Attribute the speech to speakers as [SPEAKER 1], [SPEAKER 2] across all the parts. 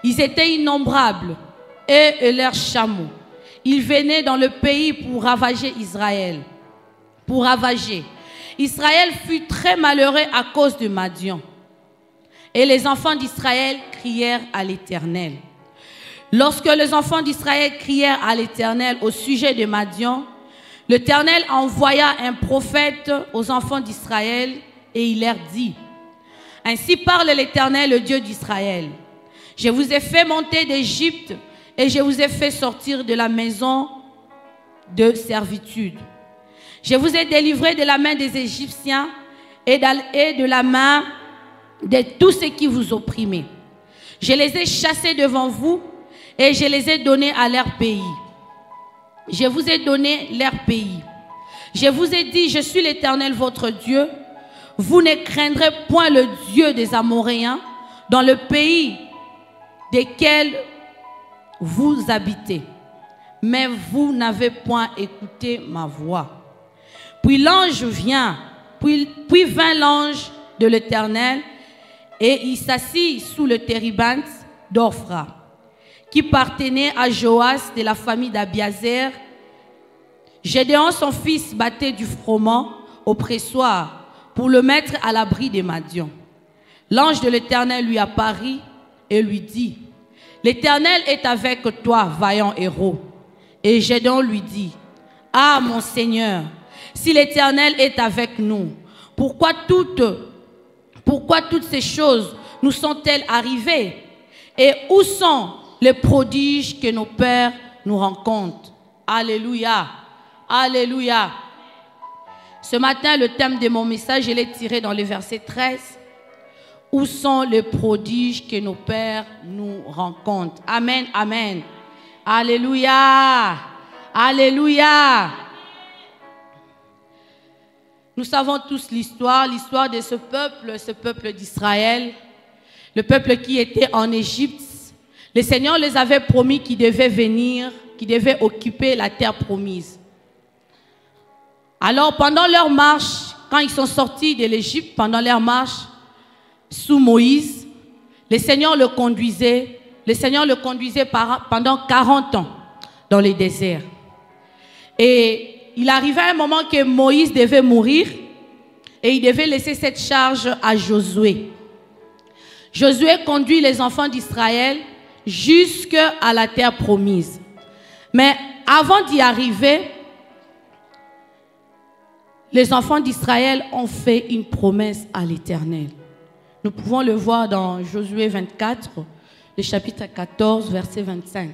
[SPEAKER 1] Ils étaient innombrables, et leurs chameaux. Ils venaient dans le pays pour ravager Israël. Pour ravager. Israël fut très malheureux à cause de Madian. Et les enfants d'Israël crièrent à l'Éternel. Lorsque les enfants d'Israël crièrent à l'Éternel au sujet de Madian, l'Éternel envoya un prophète aux enfants d'Israël et il leur dit: Ainsi parle l'Éternel, le Dieu d'Israël. Je vous ai fait monter d'Égypte et je vous ai fait sortir de la maison de servitude. Je vous ai délivré de la main des Égyptiens et de la main de tous ceux qui vous opprimaient. Je les ai chassés devant vous et je les ai donnés à leur pays. Je vous ai donné leur pays. Je vous ai dit, je suis l'Éternel votre Dieu. Vous ne craindrez point le Dieu des Amoréens dans le pays desquels vous habitez. Mais vous n'avez point écouté ma voix. Puis l'ange vient, puis vint l'ange de l'Éternel et il s'assit sous le térébinthe d'Ophra, qui appartenait à Joas de la famille d'Abiazer. Gédéon, son fils, battait du froment au pressoir pour le mettre à l'abri des Madians. L'ange de l'Éternel lui apparut et lui dit: L'Éternel est avec toi, vaillant héros. Et Gédéon lui dit: Ah, mon Seigneur, si l'Éternel est avec nous, pourquoi toutes ces choses nous sont-elles arrivées? Et où sont les prodiges que nos pères nous rencontrent? Alléluia, alléluia. Ce matin, le thème de mon message, je l'ai tiré dans le verset 13. Où sont les prodiges que nos pères nous rencontrent? Amen, amen. Alléluia, alléluia. Nous savons tous l'histoire de ce peuple d'Israël, le peuple qui était en Égypte. Le Seigneur les avait promis qu'ils devaient venir, qu'ils devaient occuper la terre promise. Alors pendant leur marche, quand ils sont sortis de l'Égypte, pendant leur marche sous Moïse, le Seigneur le conduisait pendant 40 ans dans les déserts. Et il arrivait un moment que Moïse devait mourir et il devait laisser cette charge à Josué. Josué conduit les enfants d'Israël jusqu'à la terre promise. Mais avant d'y arriver, les enfants d'Israël ont fait une promesse à l'Éternel. Nous pouvons le voir dans Josué 24, le chapitre 14, verset 25.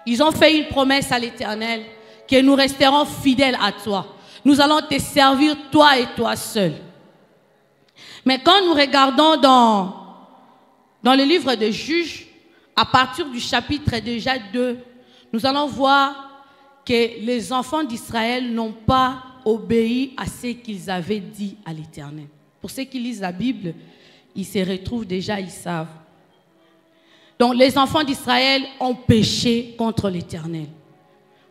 [SPEAKER 1] Ils ont fait une promesse à l'Éternel que nous resterons fidèles à toi. Nous allons te servir toi et toi seul. Mais quand nous regardons dans le livre de Juges, à partir du chapitre déjà 2, nous allons voir que les enfants d'Israël n'ont pas obéi à ce qu'ils avaient dit à l'Éternel. Pour ceux qui lisent la Bible, ils se retrouvent déjà, ils savent. Donc les enfants d'Israël ont péché contre l'Éternel.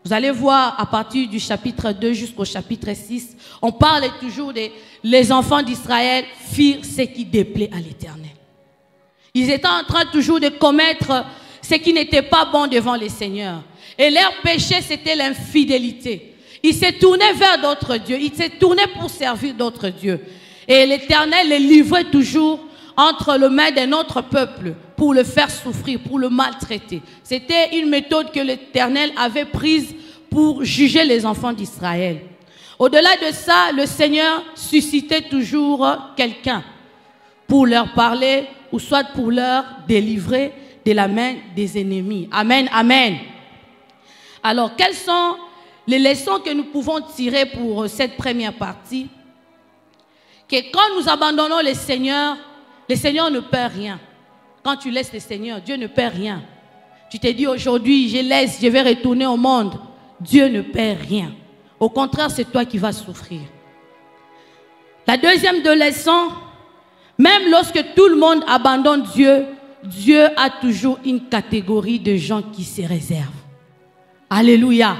[SPEAKER 1] Vous allez voir à partir du chapitre 2 jusqu'au chapitre 6, on parle toujours de les enfants d'Israël firent ce qui déplaît à l'Éternel. Ils étaient en train toujours de commettre ce qui n'était pas bon devant le Seigneur. Et leur péché, c'était l'infidélité. Ils se tournaient vers d'autres dieux. Ils se tournaient pour servir d'autres dieux. Et l'Éternel les livrait toujours entre les mains d'un autre peuple pour le faire souffrir, pour le maltraiter. C'était une méthode que l'Éternel avait prise pour juger les enfants d'Israël. Au-delà de ça, le Seigneur suscitait toujours quelqu'un pour leur parler ou soit pour leur délivrer de la main des ennemis. Amen, amen. Alors, quelles sont les leçons que nous pouvons tirer pour cette première partie? Que quand nous abandonnons le Seigneur ne perd rien. Quand tu laisses le Seigneur, Dieu ne perd rien. Tu te dis aujourd'hui, je vais retourner au monde. Dieu ne perd rien. Au contraire, c'est toi qui vas souffrir. La deuxième de leçon, même lorsque tout le monde abandonne Dieu, Dieu a toujours une catégorie de gens qui se réservent. Alléluia.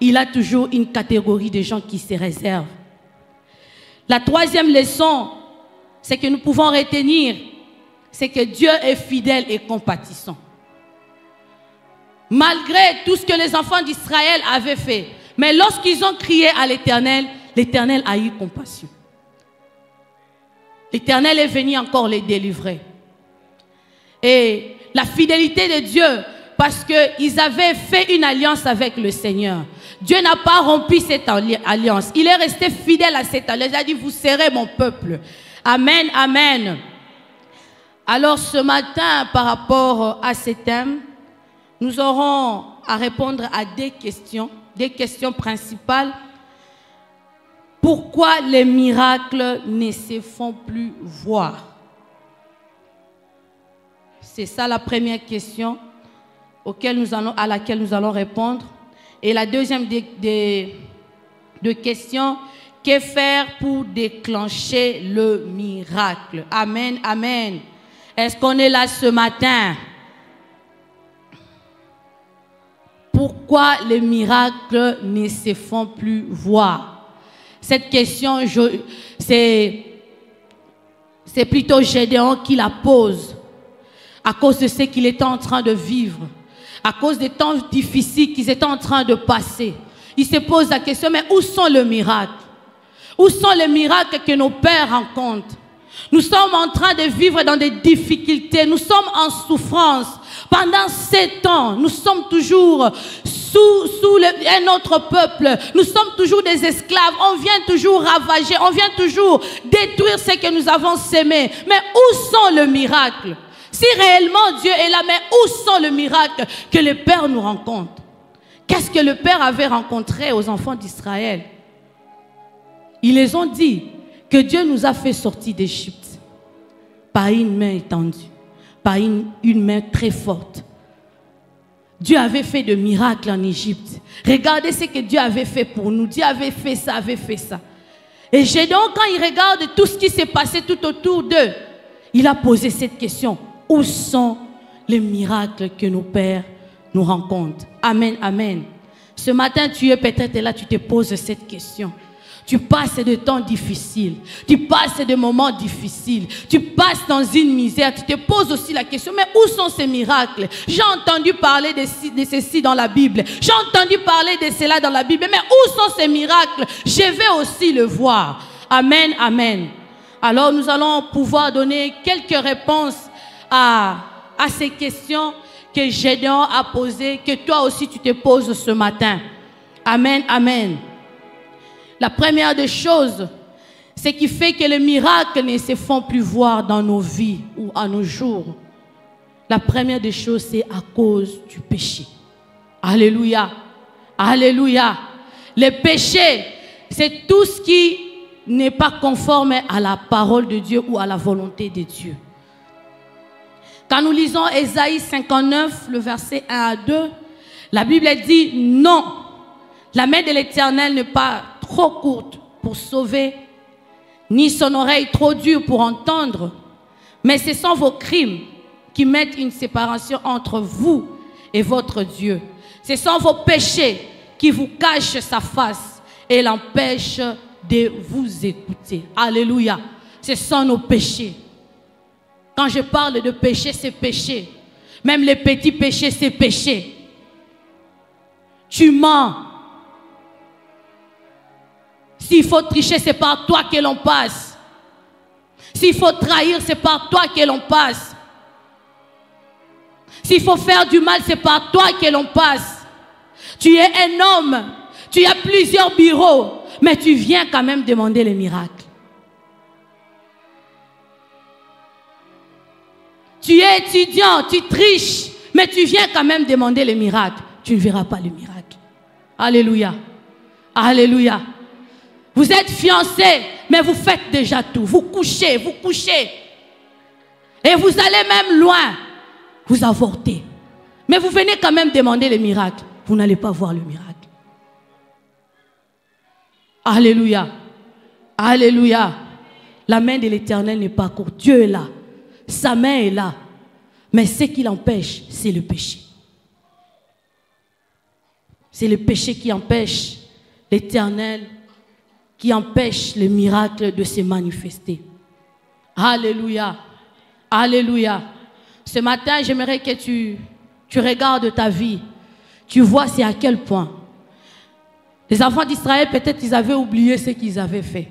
[SPEAKER 1] Il a toujours une catégorie de gens qui se réservent. La troisième leçon, c'est que nous pouvons retenir, c'est que Dieu est fidèle et compatissant. malgré tout ce que les enfants d'Israël avaient fait. Mais lorsqu'ils ont crié à l'Éternel, l'Éternel a eu compassion. L'Éternel est venu encore les délivrer. Et la fidélité de Dieu, parce qu'ils avaient fait une alliance avec le Seigneur. Dieu n'a pas rompu cette alliance. Il est resté fidèle à cette alliance. Il a dit, vous serez mon peuple. Amen, amen. Alors ce matin, par rapport à ces thèmes, nous aurons à répondre à des questions principales. Pourquoi les miracles ne se font plus voir? C'est ça la première question à laquelle nous allons répondre. Et la deuxième de questions, que faire pour déclencher le miracle? Amen, amen. Est-ce qu'on est là ce matin? Pourquoi les miracles ne se font plus voir? Cette question, c'est plutôt Gédéon qui la pose à cause de ce qu'il était en train de vivre, à cause des temps difficiles qu'ils étaient en train de passer. Il se pose la question, mais où sont les miracles? Où sont les miracles que nos pères rencontrent? Nous sommes en train de vivre dans des difficultés, nous sommes en souffrance. Pendant 7 ans, nous sommes toujours sous un autre peuple. Nous sommes toujours des esclaves. On vient toujours ravager, on vient toujours détruire ce que nous avons sémé. Mais où sont les miracles? Si réellement Dieu est là, mais où sont les miracles que le Père nous rencontre? Qu'est-ce que le Père avait rencontré aux enfants d'Israël? Ils les ont dit que Dieu nous a fait sortir d'Égypte par une main étendue, par une main très forte. Dieu avait fait de miracles en Égypte. Regardez ce que Dieu avait fait pour nous. Dieu avait fait ça, avait fait ça. Et Gédéon, quand il regarde tout ce qui s'est passé tout autour d'eux, il a posé cette question. Où sont les miracles que nos pères nous rencontrent? Amen, amen. Ce matin, tu es peut-être là, tu te poses cette question. Tu passes de temps difficiles, tu passes de moments difficiles, tu passes dans une misère, tu te poses aussi la question, mais où sont ces miracles? J'ai entendu parler de ceci dans la Bible, j'ai entendu parler de cela dans la Bible, mais où sont ces miracles? Je vais aussi le voir. Amen, amen. Alors nous allons pouvoir donner quelques réponses à ces questions que Gédéon a posées, que toi aussi tu te poses ce matin. Amen, amen. La première des choses, ce qui fait que les miracles ne se font plus voir dans nos vies ou à nos jours. La première des choses, c'est à cause du péché. Alléluia. Alléluia. Le péché, c'est tout ce qui n'est pas conforme à la parole de Dieu ou à la volonté de Dieu. Quand nous lisons Ésaïe 59, le verset 1 à 2, la Bible dit non. La main de l'Éternel n'est pas trop courte pour sauver, ni son oreille trop dure pour entendre, mais ce sont vos crimes qui mettent une séparation entre vous et votre Dieu. Ce sont vos péchés qui vous cachent sa face et l'empêchent de vous écouter. Alléluia. Ce sont nos péchés. Quand je parle de péché, c'est péché. Même les petits péchés, c'est péché. Tu mens. S'il faut tricher, c'est par toi que l'on passe. S'il faut trahir, c'est par toi que l'on passe. S'il faut faire du mal, c'est par toi que l'on passe. Tu es un homme, tu as plusieurs bureaux, mais tu viens quand même demander les miracles. Tu es étudiant, tu triches, mais tu viens quand même demander les miracles. Tu ne verras pas les miracles. Alléluia. Alléluia. Vous êtes fiancés, mais vous faites déjà tout. Vous couchez. Et vous allez même loin. Vous avortez. Mais vous venez quand même demander les miracles. Vous n'allez pas voir le miracle. Alléluia. Alléluia. La main de l'Éternel n'est pas courte. Dieu est là. Sa main est là. Mais ce qui l'empêche, c'est le péché. C'est le péché qui empêche l'Éternel, qui empêche le miracle de se manifester. Alléluia. Alléluia. Ce matin, j'aimerais que tu regardes ta vie. Tu vois, c'est à quel point. Les enfants d'Israël, peut-être ils avaient oublié ce qu'ils avaient fait.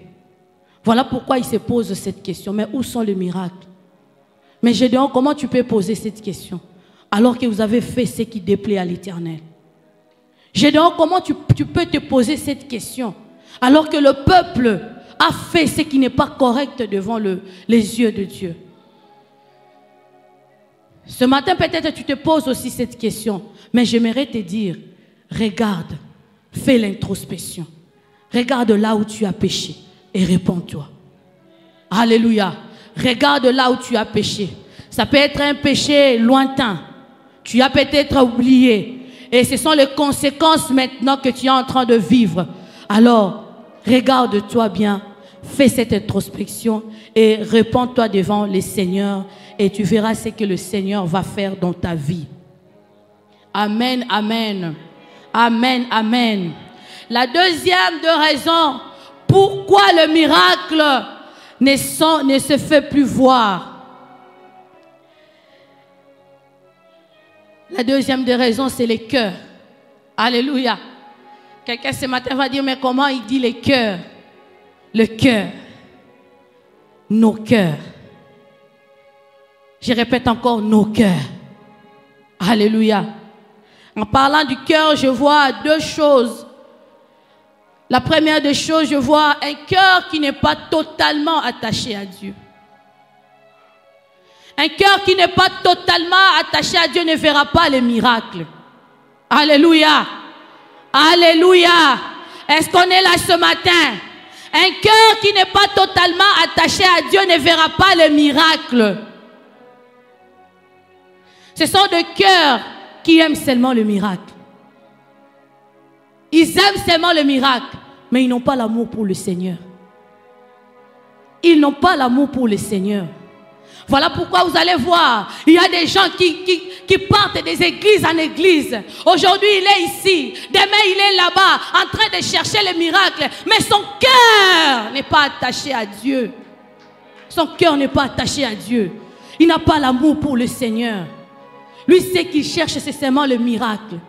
[SPEAKER 1] Voilà pourquoi ils se posent cette question. Mais où sont les miracles? Mais Gédéon, comment tu peux poser cette question alors que vous avez fait ce qui déplaît à l'Éternel? Gédéon, comment tu peux te poser cette question alors que le peuple a fait ce qui n'est pas correct devant les yeux de Dieu? Ce matin, peut-être tu te poses aussi cette question, mais j'aimerais te dire, regarde, fais l'introspection. Regarde là où tu as péché et réponds-toi. Alléluia. Regarde là où tu as péché. Ça peut être un péché lointain. Tu as peut-être oublié. Et ce sont les conséquences maintenant que tu es en train de vivre. Alors, regarde-toi bien. Fais cette introspection et réponds-toi devant le Seigneur. Et tu verras ce que le Seigneur va faire dans ta vie. Amen, amen. Amen, amen. La deuxième raison pourquoi le miracle ne se fait plus voir. La deuxième des raisons, c'est les cœurs. Alléluia. Quelqu'un ce matin va dire, mais comment il dit les cœurs? Le cœur. Nos cœurs. Je répète encore, nos cœurs. Alléluia. En parlant du cœur, je vois deux choses. La première des choses, je vois un cœur qui n'est pas totalement attaché à Dieu. Un cœur qui n'est pas totalement attaché à Dieu ne verra pas les miracles. Alléluia. Alléluia. Est-ce qu'on est là ce matin? Un cœur qui n'est pas totalement attaché à Dieu ne verra pas les miracles. Ce sont des cœurs qui aiment seulement le miracle. Ils aiment seulement le miracle, mais ils n'ont pas l'amour pour le Seigneur. Ils n'ont pas l'amour pour le Seigneur. Voilà pourquoi vous allez voir, il y a des gens qui partent des églises en église. Aujourd'hui, il est ici. Demain, il est là-bas, en train de chercher le miracle. Mais son cœur n'est pas attaché à Dieu. Son cœur n'est pas attaché à Dieu. Il n'a pas l'amour pour le Seigneur. Lui, ce qu'il cherche, c'est seulement le miracle.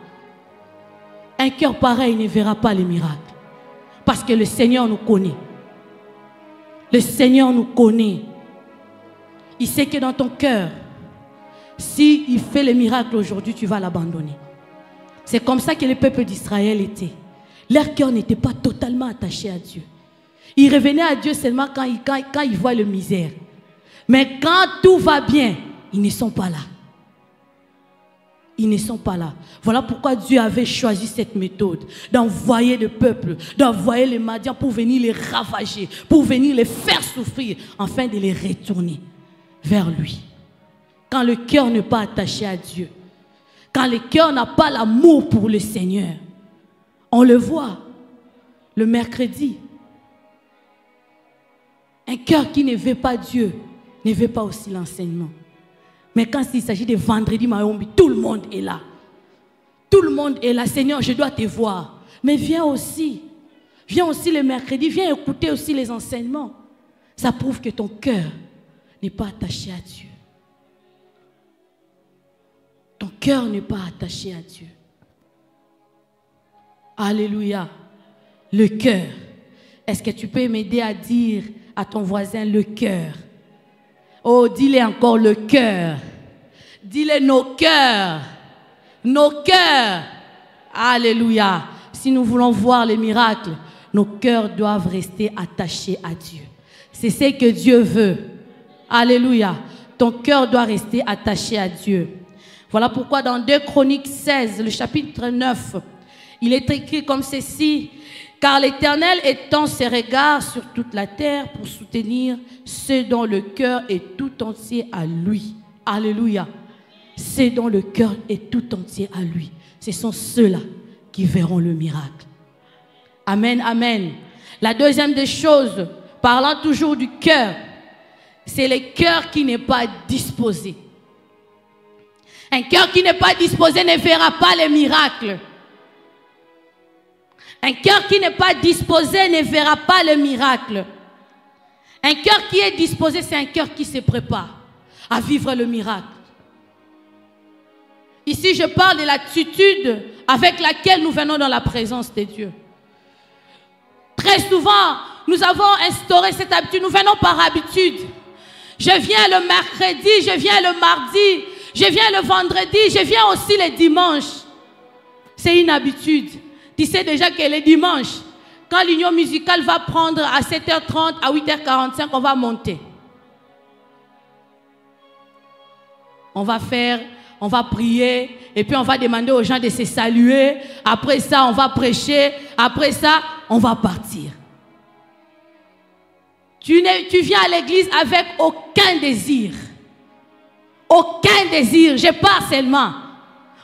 [SPEAKER 1] Un cœur pareil ne verra pas les miracles. Parce que le Seigneur nous connaît. Le Seigneur nous connaît. Il sait que dans ton cœur, s'il fait le miracle aujourd'hui, tu vas l'abandonner. C'est comme ça que le peuple d'Israël était. Leur cœur n'était pas totalement attaché à Dieu. Ils revenaient à Dieu seulement quand ils voient le misère. Mais quand tout va bien, ils ne sont pas là. Ils ne sont pas là. Voilà pourquoi Dieu avait choisi cette méthode d'envoyer le peuple, d'envoyer les Madians pour venir les ravager, pour venir les faire souffrir, afin de les retourner vers lui. Quand le cœur n'est pas attaché à Dieu, quand le cœur n'a pas l'amour pour le Seigneur, on le voit le mercredi. Un cœur qui ne veut pas Dieu ne veut pas aussi l'enseignement. Mais quand il s'agit de vendredi Mayombi, tout le monde est là. Tout le monde est là. Seigneur, je dois te voir. Mais viens aussi. Viens aussi le mercredi. Viens écouter aussi les enseignements. Ça prouve que ton cœur n'est pas attaché à Dieu. Ton cœur n'est pas attaché à Dieu. Alléluia. Le cœur. Est-ce que tu peux m'aider à dire à ton voisin le cœur? Oh, dis-le encore, le cœur. Dis-le nos cœurs. Nos cœurs. Alléluia. Si nous voulons voir les miracles, nos cœurs doivent rester attachés à Dieu. C'est ce que Dieu veut. Alléluia. Ton cœur doit rester attaché à Dieu. Voilà pourquoi dans 2 Chroniques 16, le chapitre 9, il est écrit comme ceci. Car l'Éternel étend ses regards sur toute la terre pour soutenir ceux dont le cœur est tout entier à lui. Alléluia. Ceux dont le cœur est tout entier à lui. Ce sont ceux-là qui verront le miracle. Amen, amen. La deuxième des choses, parlant toujours du cœur, c'est le cœur qui n'est pas disposé. Un cœur qui n'est pas disposé ne verra pas les miracles. Un cœur qui n'est pas disposé ne verra pas le miracle. Un cœur qui est disposé, c'est un cœur qui se prépare à vivre le miracle. Ici, je parle de l'attitude avec laquelle nous venons dans la présence de Dieu. Très souvent, nous avons instauré cette habitude. Nous venons par habitude. Je viens le mercredi, je viens le mardi, je viens le vendredi, je viens aussi les dimanches. C'est une habitude. Tu sais déjà que les dimanches, quand l'union musicale va prendre à 7h30, à 8h45, on va monter. On va faire, on va prier, et puis on va demander aux gens de se saluer. Après ça, on va prêcher. Après ça, on va partir. Tu viens à l'église avec aucun désir. Aucun désir. Je pars seulement.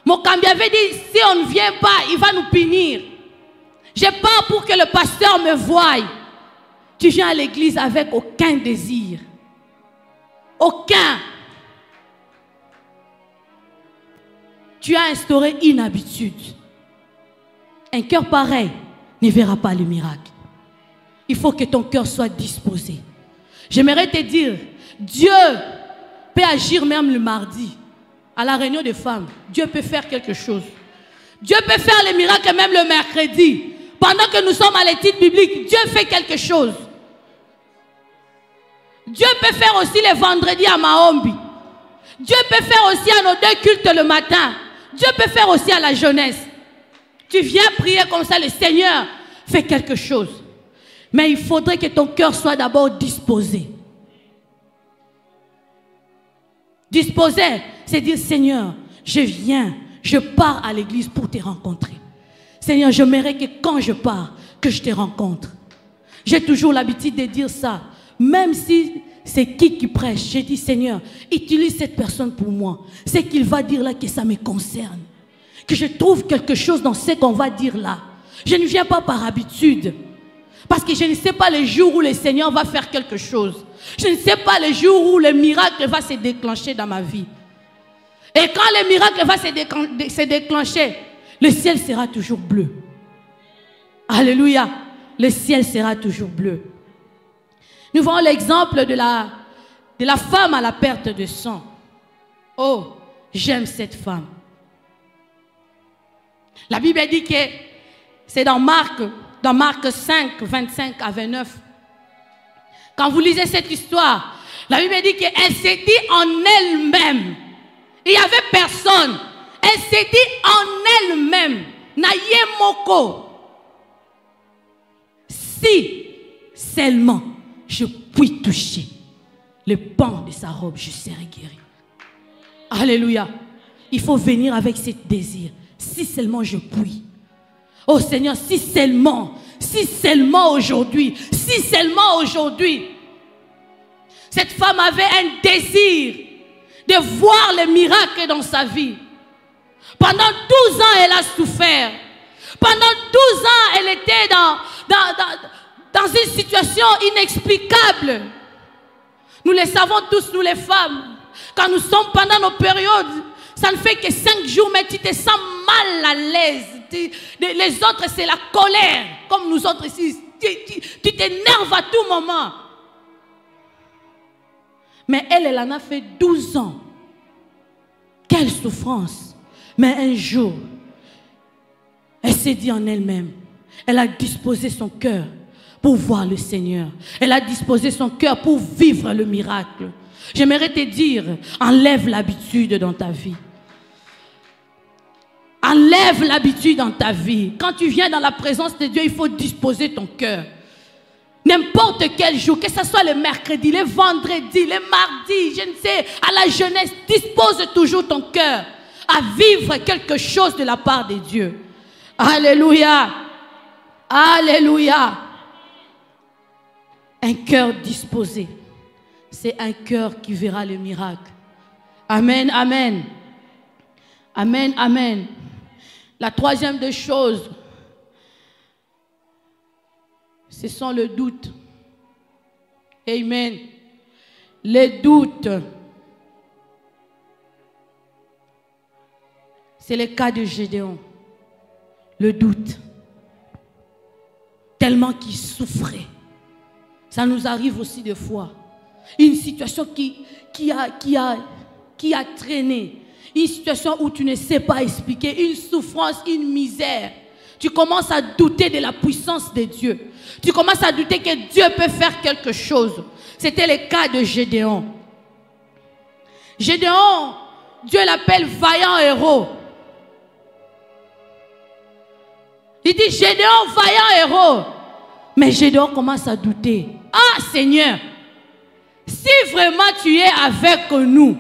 [SPEAKER 1] Mon Cambi avait dit, si on ne vient pas, il va nous punir. Je pars pour que le pasteur me voie. Tu viens à l'église avec aucun désir. Aucun. Tu as instauré une habitude. Un cœur pareil ne verra pas le miracle. Il faut que ton cœur soit disposé. J'aimerais te dire, Dieu peut agir même le mardi. À la réunion des femmes, Dieu peut faire quelque chose. Dieu peut faire les miracles même le mercredi. Pendant que nous sommes à l'étude biblique, Dieu fait quelque chose. Dieu peut faire aussi les vendredis à Mahombi. Dieu peut faire aussi à nos 2 cultes le matin. Dieu peut faire aussi à la jeunesse. Tu viens prier comme ça, le Seigneur fait quelque chose. Mais il faudrait que ton cœur soit d'abord disposé. Disposé, c'est dire, Seigneur, je viens, je pars à l'église pour te rencontrer. Seigneur, j'aimerais que quand je pars, que je te rencontre. J'ai toujours l'habitude de dire ça. Même si c'est qui prêche, j'ai dit, Seigneur, utilise cette personne pour moi. C'est qu'il va dire là que ça me concerne. Que je trouve quelque chose dans ce qu'on va dire là. Je ne viens pas par habitude. Parce que je ne sais pas le jour où le Seigneur va faire quelque chose. Je ne sais pas le jour où le miracle va se déclencher dans ma vie. Et quand le miracle va se déclencher, le ciel sera toujours bleu. Alléluia. Le ciel sera toujours bleu. Nous voyons l'exemple de la femme à la perte de sang. Oh, j'aime cette femme. La Bible dit que c'est dans Marc 5, 25 à 29. Quand vous lisez cette histoire, la Bible dit qu'elle s'est dit en elle-même. Il n'y avait personne. Elle s'est dit en elle-même. Naye moko. Si seulement je puis toucher le pan de sa robe, je serai guéri. Alléluia. Il faut venir avec ce désir. Si seulement je puis. Oh Seigneur, si seulement aujourd'hui, si seulement aujourd'hui. Cette femme avait un désir de voir le miracle dans sa vie. Pendant 12 ans, elle a souffert. Pendant 12 ans, elle était dans une situation inexplicable. Nous le savons tous, nous les femmes. Quand nous sommes pendant nos périodes, ça ne fait que 5 jours, mais tu te sens mal à l'aise. Les autres, c'est la colère. Comme nous autres ici, tu t'énerves à tout moment. Mais elle en a fait 12 ans. Quelle souffrance. Mais un jour, elle s'est dit en elle-même. Elle a disposé son cœur pour voir le Seigneur. Elle a disposé son cœur pour vivre le miracle. J'aimerais te dire, enlève l'habitude dans ta vie. Enlève l'habitude dans ta vie. Quand tu viens dans la présence de Dieu, il faut disposer ton cœur. N'importe quel jour, que ce soit le mercredi, le vendredi, le mardi, je ne sais, à la jeunesse, dispose toujours ton cœur à vivre quelque chose de la part de Dieu. Alléluia. Alléluia. Un cœur disposé, c'est un cœur qui verra le miracle. Amen, amen. Amen, amen. La troisième des choses, ce sont le doute. Amen. Les doutes. C'est le cas de Gédéon. Le doute. Tellement qu'il souffrait. Ça nous arrive aussi des fois. Une situation qui a traîné. une situation où tu ne sais pas expliquer, une souffrance, une misère, tu commences à douter de la puissance de Dieu. Tu commences à douter que Dieu peut faire quelque chose. C'était le cas de Gédéon. Gédéon, Dieu l'appelle vaillant héros. Il dit Gédéon, vaillant héros. Mais Gédéon commence à douter. Ah Seigneur, si vraiment tu es avec nous,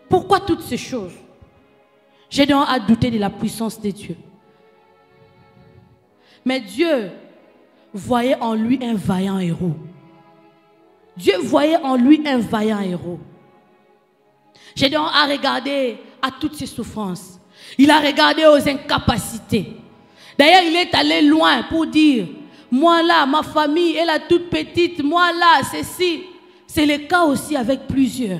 [SPEAKER 1] pourquoi toutes ces choses? Gédéon a douté de la puissance de Dieu. Mais Dieu voyait en lui un vaillant héros. Dieu voyait en lui un vaillant héros. Gédéon a regardé à toutes ses souffrances. Il a regardé aux incapacités. D'ailleurs, il est allé loin pour dire, moi là, ma famille est la toute petite, moi là, ceci. C'est le cas aussi avec plusieurs.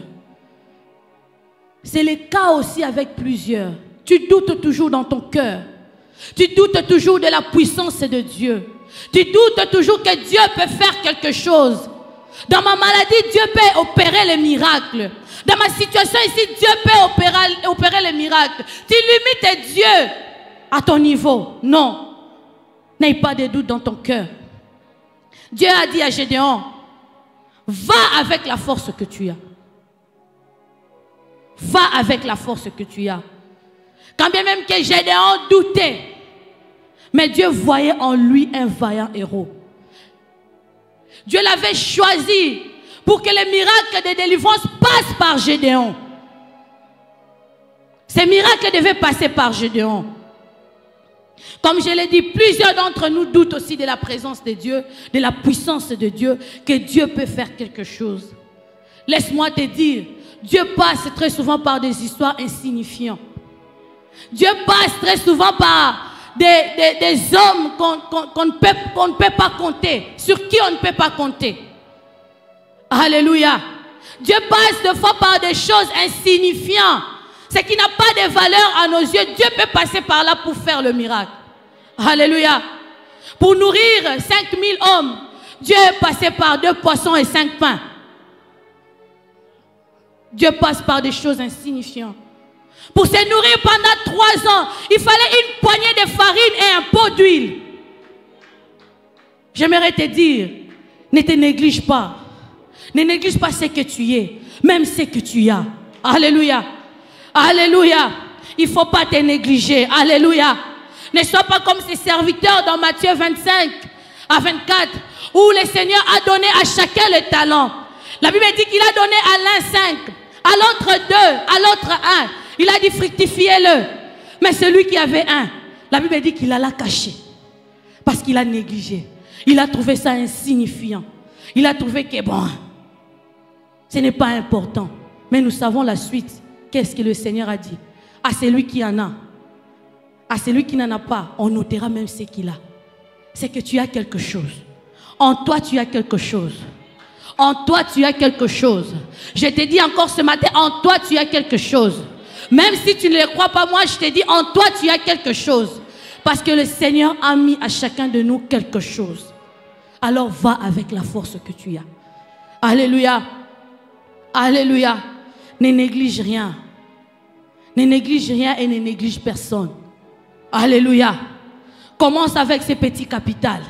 [SPEAKER 1] C'est le cas aussi avec plusieurs. Tu doutes toujours dans ton cœur. Tu doutes toujours de la puissance de Dieu. Tu doutes toujours que Dieu peut faire quelque chose. Dans ma maladie, Dieu peut opérer les miracles. Dans ma situation ici, Dieu peut opérer les miracles. Tu limites Dieu à ton niveau. Non. N'aie pas de doute dans ton cœur. Dieu a dit à Gédéon, va avec la force que tu as. Va avec la force que tu as. Quand bien même que Gédéon doutait, mais Dieu voyait en lui un vaillant héros. Dieu l'avait choisi pour que les miracles de délivrance passent par Gédéon. Ces miracles devaient passer par Gédéon. Comme je l'ai dit, plusieurs d'entre nous doutent aussi de la présence de Dieu, de la puissance de Dieu, que Dieu peut faire quelque chose. Laisse-moi te dire, Dieu passe très souvent par des histoires insignifiantes. Dieu passe très souvent par des hommes qu'on ne peut pas compter, sur qui on ne peut pas compter. Alléluia. Dieu passe de fois par des choses insignifiantes, ce qui n'a pas de valeur à nos yeux. Dieu peut passer par là pour faire le miracle. Alléluia. Pour nourrir 5000 hommes, Dieu est passé par 2 poissons et 5 pains. Dieu passe par des choses insignifiantes. Pour se nourrir pendant 3 ans, il fallait une poignée de farine et un pot d'huile. J'aimerais te dire, ne te néglige pas. Ne néglige pas ce que tu es, même ce que tu as. Alléluia. Alléluia. Il ne faut pas te négliger. Alléluia. Ne sois pas comme ces serviteurs dans Matthieu 25 à 24, où le Seigneur a donné à chacun le talent. La Bible dit qu'il a donné à l'un 5, à l'autre 2, à l'autre 1. Il a dit fructifiez-le. Mais celui qui avait 1, la Bible dit qu'il l'a caché. Parce qu'il a négligé. Il a trouvé ça insignifiant. Il a trouvé que bon, ce n'est pas important. Mais nous savons la suite. Qu'est-ce que le Seigneur a dit? À celui qui en a, à celui qui n'en a pas, on notera même ce qu'il a. C'est que tu as quelque chose. En toi, tu as quelque chose. En toi, tu as quelque chose. Je te dis encore ce matin, en toi, tu as quelque chose. Même si tu ne le crois pas, moi, je te dis, en toi, tu as quelque chose. Parce que le Seigneur a mis à chacun de nous quelque chose. Alors, va avec la force que tu as. Alléluia. Alléluia. Ne néglige rien. Ne néglige rien et ne néglige personne. Alléluia. Commence avec ce petit capital.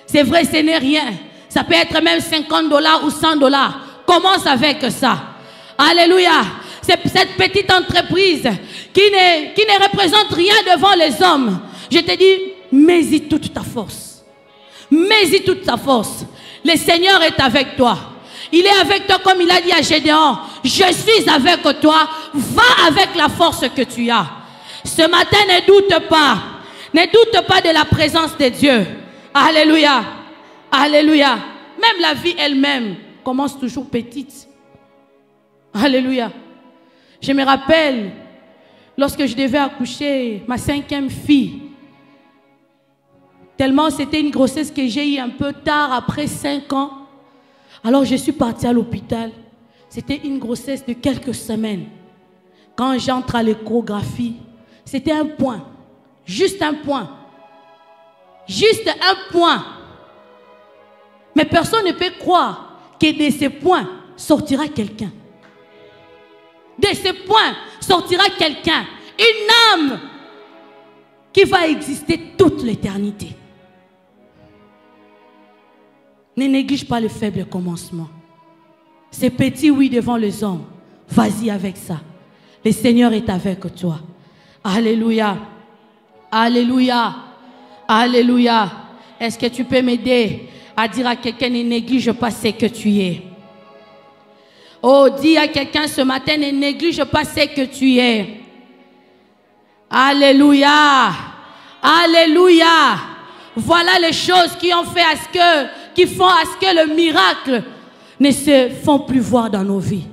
[SPEAKER 1] C'est vrai, ce n'est rien. Ça peut être même $50 ou $100. Commence avec ça. Alléluia. C'est cette petite entreprise qui ne représente rien devant les hommes. Je te dis, mets-y toute ta force. Mets-y toute ta force. Le Seigneur est avec toi. Il est avec toi comme il a dit à Gédéon. Je suis avec toi. Va avec la force que tu as. Ce matin, ne doute pas. Ne doute pas de la présence de Dieu. Alléluia. Alléluia. Même la vie elle-même commence toujours petite. Alléluia. Je me rappelle, lorsque je devais accoucher ma 5e fille, tellement c'était une grossesse que j'ai eue un peu tard, après 5 ans. Alors je suis partie à l'hôpital. C'était une grossesse de quelques semaines. Quand j'entre à l'échographie, c'était un point. Juste un point. Juste un point. Mais personne ne peut croire que de ce point sortira quelqu'un. De ce point sortira quelqu'un, une âme qui va exister toute l'éternité. Ne néglige pas le faible commencement. C'est petit, oui, devant les hommes. Vas-y avec ça. Le Seigneur est avec toi. Alléluia. Alléluia. Alléluia. Est-ce que tu peux m'aider à dire à quelqu'un, ne néglige pas ce que tu es? Oh, dis à quelqu'un ce matin, ne néglige pas ce que tu es. Alléluia. Alléluia. Voilà les choses qui ont fait qui font à ce que le miracle ne se font plus voir dans nos vies.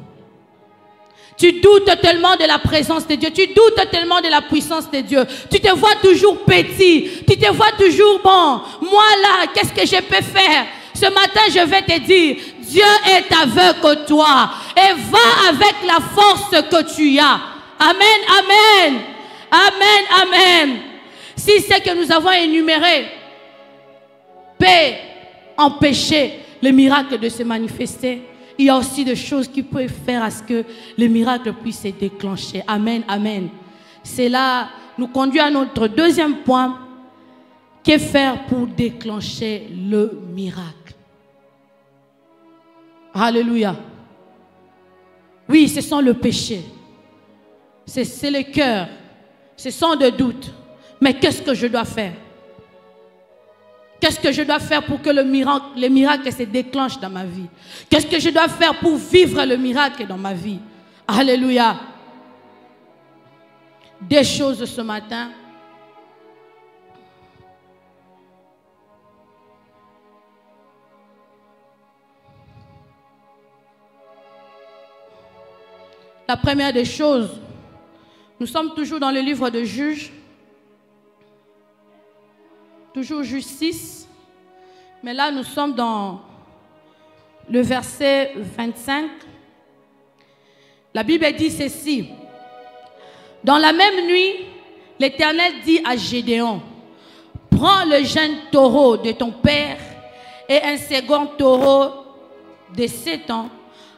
[SPEAKER 1] Tu doutes tellement de la présence de Dieu. Tu doutes tellement de la puissance de Dieu. Tu te vois toujours petit. Tu te vois toujours bon. Moi là, qu'est-ce que je peux faire? Ce matin, je vais te dire, Dieu est avec toi. Et va avec la force que tu as. Amen, amen. Amen, amen. Si c'est que nous avons énuméré peut empêcher le miracle de se manifester, il y a aussi des choses qui peuvent faire à ce que le miracle puisse se déclencher. Amen, amen. Cela nous conduit à notre deuxième point. Que faire pour déclencher le miracle? Alléluia. Oui, ce sont le péché. C'est le cœur. Ce sont des doutes. Mais qu'est-ce que je dois faire? Qu'est-ce que je dois faire pour que le miracle se déclenche dans ma vie? Qu'est-ce que je dois faire pour vivre le miracle dans ma vie? Alléluia. Des choses ce matin. La première des choses, nous sommes toujours dans le livre de Juges. Toujours Juge 6, mais là nous sommes dans le verset 25. La Bible dit ceci. Dans la même nuit, l'Éternel dit à Gédéon, prends le jeune taureau de ton père et un second taureau de 7 ans,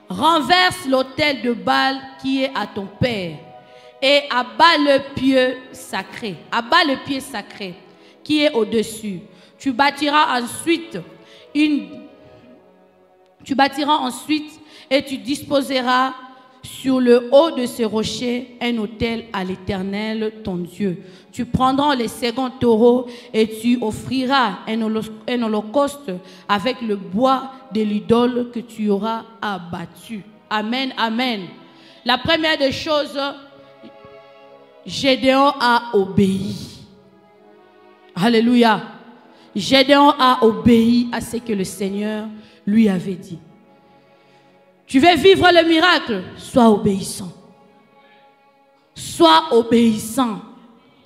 [SPEAKER 1] renverse l'autel de Baal qui est à ton père et abat le pied sacré. Abat le pied sacré qui est au-dessus. Tu bâtiras ensuite et tu disposeras sur le haut de ce rocher un autel à l'Éternel ton Dieu. Tu prendras le second taureau et tu offriras un holocauste avec le bois de l'idole que tu auras abattu. Amen, amen. La première des choses, Gédéon a obéi. Alléluia. Gédéon a obéi à ce que le Seigneur lui avait dit. Tu veux vivre le miracle? Sois obéissant. Sois obéissant.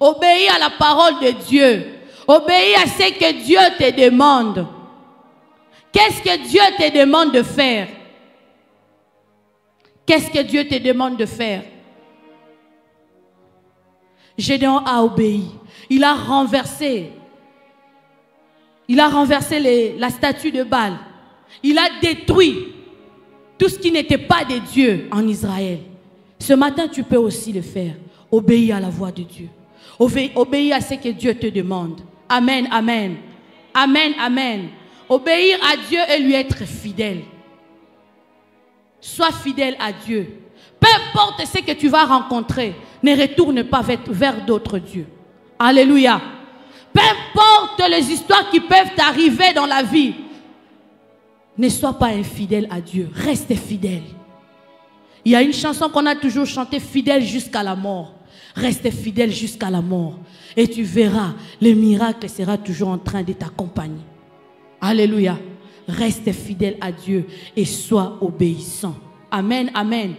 [SPEAKER 1] Obéis à la parole de Dieu. Obéis à ce que Dieu te demande. Qu'est-ce que Dieu te demande de faire? Qu'est-ce que Dieu te demande de faire? Gédéon a obéi. Il a renversé la statue de Baal. Il a détruit tout ce qui n'était pas de Dieu en Israël. Ce matin, tu peux aussi le faire. Obéir à la voix de Dieu. Obéir à ce que Dieu te demande. Amen, amen. Amen, amen. Obéir à Dieu et lui être fidèle. Sois fidèle à Dieu. Peu importe ce que tu vas rencontrer, ne retourne pas vers d'autres dieux. Alléluia. Peu importe les histoires qui peuvent t'arriver dans la vie, ne sois pas infidèle à Dieu. Reste fidèle. Il y a une chanson qu'on a toujours chantée, fidèle jusqu'à la mort. Reste fidèle jusqu'à la mort. Et tu verras, le miracle sera toujours en train de t'accompagner. Alléluia. Reste fidèle à Dieu et sois obéissant. Amen, amen.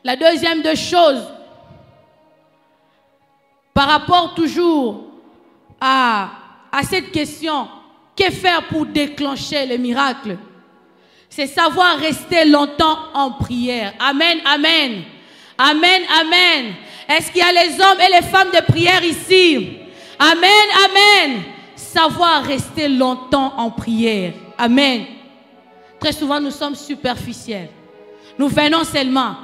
[SPEAKER 1] La deuxième des choses, par rapport toujours à cette question, que faire pour déclencher le miracle? C'est savoir rester longtemps en prière. Amen, amen. Amen, amen. Est-ce qu'il y a les hommes et les femmes de prière ici? Amen, amen. Savoir rester longtemps en prière. Amen. Très souvent, nous sommes superficiels. Nous venons seulement.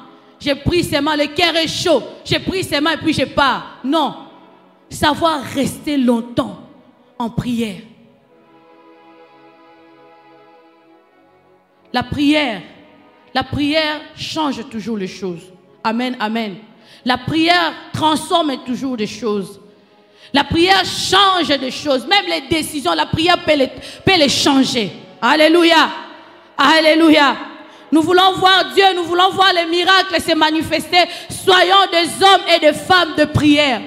[SPEAKER 1] j'ai pris seulement, le cœur est chaud, j'ai pris seulement et puis je pars. Non. Savoir rester longtemps en prière. La prière change toujours les choses. Amen, amen. La prière transforme toujours des choses. La prière change des choses. Même les décisions, la prière peut les changer. Alléluia. Alléluia. Nous voulons voir Dieu, nous voulons voir les miracles se manifester. Soyons des hommes et des femmes de prière.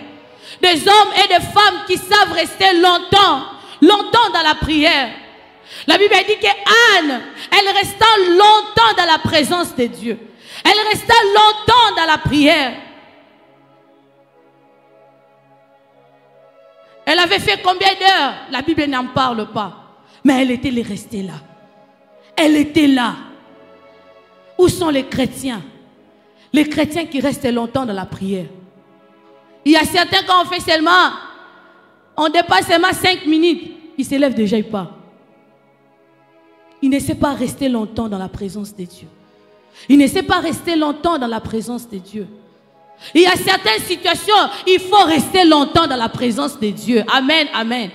[SPEAKER 1] Des hommes et des femmes qui savent rester longtemps dans la prière. La Bible dit qu'Anne, elle resta longtemps dans la présence de Dieu. Elle resta longtemps dans la prière. Elle avait fait combien d'heures? La Bible n'en parle pas. Mais elle était restée là. Elle était là. Où sont les chrétiens? Les chrétiens qui restent longtemps dans la prière. Il y a certains, quand on fait seulement, on dépasse seulement 5 minutes, ils se lèvent déjà, ils partent. Ils ne savent pas rester longtemps dans la présence de Dieu. Ils ne savent pas rester longtemps dans la présence de Dieu. Il y a certaines situations, il faut rester longtemps dans la présence de Dieu. Amen, amen.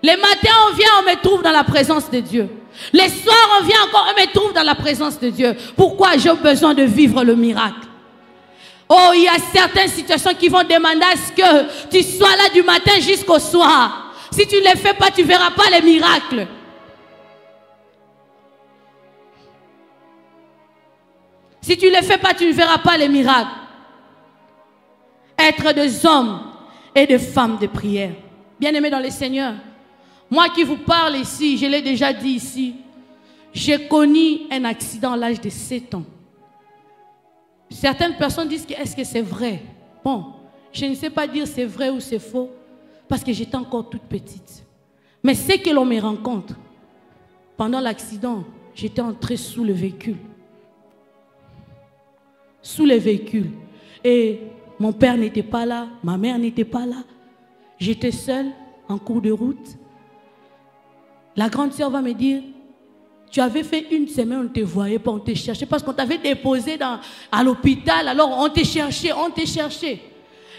[SPEAKER 1] Les matins, on vient, on me trouve dans la présence de Dieu. Les soirs, on vient encore, on me trouve dans la présence de Dieu. Pourquoi j'ai besoin de vivre le miracle? Oh, il y a certaines situations qui vont demander à ce que tu sois là du matin jusqu'au soir. Si tu ne les fais pas, tu ne verras pas les miracles. Si tu ne les fais pas, tu ne verras pas les miracles. Être des hommes et des femmes de prière. Bien-aimés dans le Seigneur, moi qui vous parle ici, je l'ai déjà dit ici, j'ai connu un accident à l'âge de 7 ans. Certaines personnes disent que est-ce que c'est vrai? Bon, je ne sais pas dire c'est vrai ou c'est faux, parce que j'étais encore toute petite. Mais c'est que l'on me rencontre. Pendant l'accident, j'étais entrée sous le véhicule. Sous le véhicule. Et mon père n'était pas là, ma mère n'était pas là. J'étais seule en cours de route. La grande sœur va me dire, tu avais fait 1 semaine, on ne te voyait pas, on te cherchait parce qu'on t'avait déposé à l'hôpital, alors on te cherchait, on te cherchait.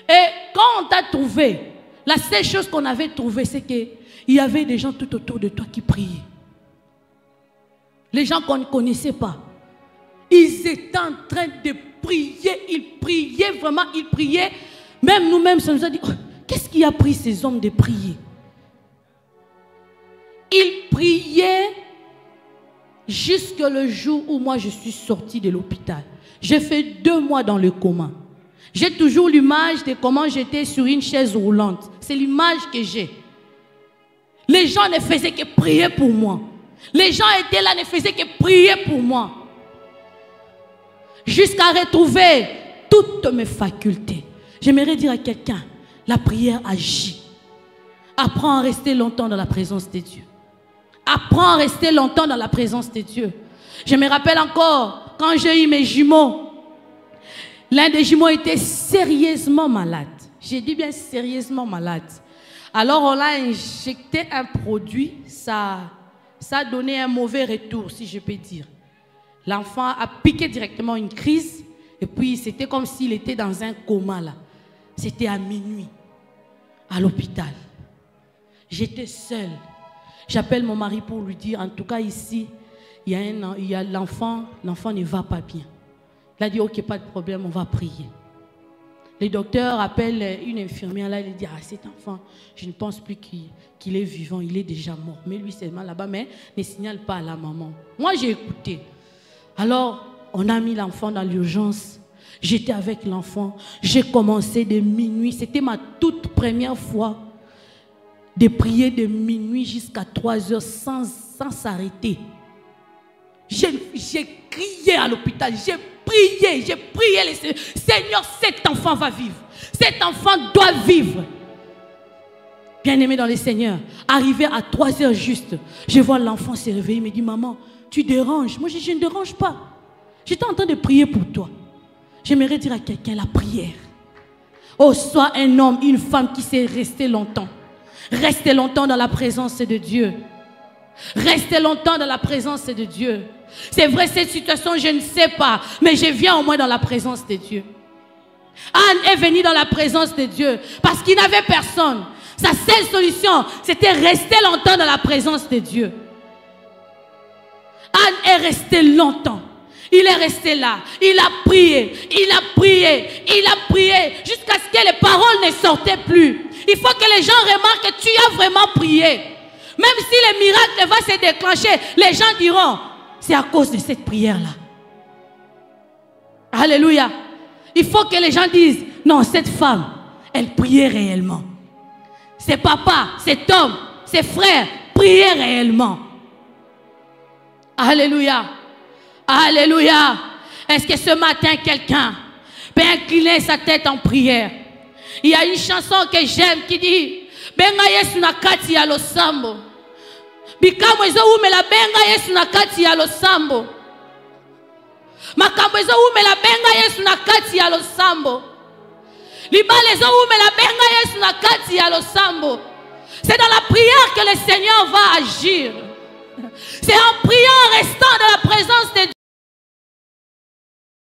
[SPEAKER 1] Et quand on t'a trouvé, la seule chose qu'on avait trouvée, c'est qu'il y avait des gens tout autour de toi qui priaient. Les gens qu'on ne connaissait pas. Ils étaient en train de prier, ils priaient vraiment, ils priaient. Même nous-mêmes, ça nous a dit, oh, qu'est-ce qui a pris ces hommes de prier? Ils priaient jusqu'au le jour où moi je suis sortie de l'hôpital. J'ai fait 2 mois dans le coma. J'ai toujours l'image de comment j'étais sur une chaise roulante. C'est l'image que j'ai. Les gens ne faisaient que prier pour moi. Les gens étaient là, ne faisaient que prier pour moi. Jusqu'à retrouver toutes mes facultés. J'aimerais dire à quelqu'un, la prière agit. Apprends à rester longtemps dans la présence de Dieu. Apprends à rester longtemps dans la présence de Dieu. Je me rappelle encore, quand j'ai eu mes jumeaux, l'un des jumeaux était sérieusement malade. J'ai dit bien sérieusement malade. Alors on l'a injecté un produit, ça a donné un mauvais retour, si je peux dire. L'enfant a piqué directement une crise, et puis c'était comme s'il était dans un coma là. C'était à minuit, à l'hôpital. J'étais seule. J'appelle mon mari pour lui dire, en tout cas ici, il y a l'enfant ne va pas bien. Il a dit, ok, pas de problème, on va prier. Le docteur appelle une infirmière là, il dit, ah, cet enfant, je ne pense plus qu'il est vivant, il est déjà mort. Mais lui seulement là-bas, mais ne signale pas à la maman. Moi, j'ai écouté. Alors, on a mis l'enfant dans l'urgence. J'étais avec l'enfant. J'ai commencé de minuit. C'était ma toute première fois de prier de minuit jusqu'à 3 heures sans s'arrêter. J'ai crié à l'hôpital. J'ai prié. Seigneur, cet enfant va vivre. Cet enfant doit vivre. Bien-aimé dans le Seigneur, arrivé à 3 heures juste, je vois l'enfant se réveiller. Il me dit, maman, tu déranges. Moi, je ne dérange pas. J'étais en train de prier pour toi. J'aimerais dire à quelqu'un la prière. Oh, sois un homme, une femme qui sait rester longtemps. Restez longtemps dans la présence de Dieu. Restez longtemps dans la présence de Dieu. C'est vrai, cette situation, je ne sais pas, mais je viens au moins dans la présence de Dieu. Anne est venue dans la présence de Dieu parce qu'il n'avait personne. Sa seule solution, c'était rester longtemps dans la présence de Dieu. Anne est resté longtemps. Il est resté là. Il a prié. Il a prié. Il a prié jusqu'à ce que les paroles ne sortaient plus. Il faut que les gens remarquent que tu as vraiment prié. Même si le miracle va se déclencher, les gens diront, c'est à cause de cette prière-là. Alléluia. Il faut que les gens disent, non, cette femme, elle priait réellement. Ses papas, cet homme, ses frères priaient réellement. Alléluia. Alléluia. Est-ce que ce matin, quelqu'un peut incliner sa tête en prière? Il y a une chanson que j'aime qui dit, Benga Yesu na kati ya losambo. Bikambo ezo umela benga Yesu na kati ya losambo. Makambo ezo umela benga Yesu na kati ya losambo. Libale ezo umela benga Yesu na kati ya losambo. C'est dans la prière que le Seigneur va agir. C'est en priant, en restant dans la présence de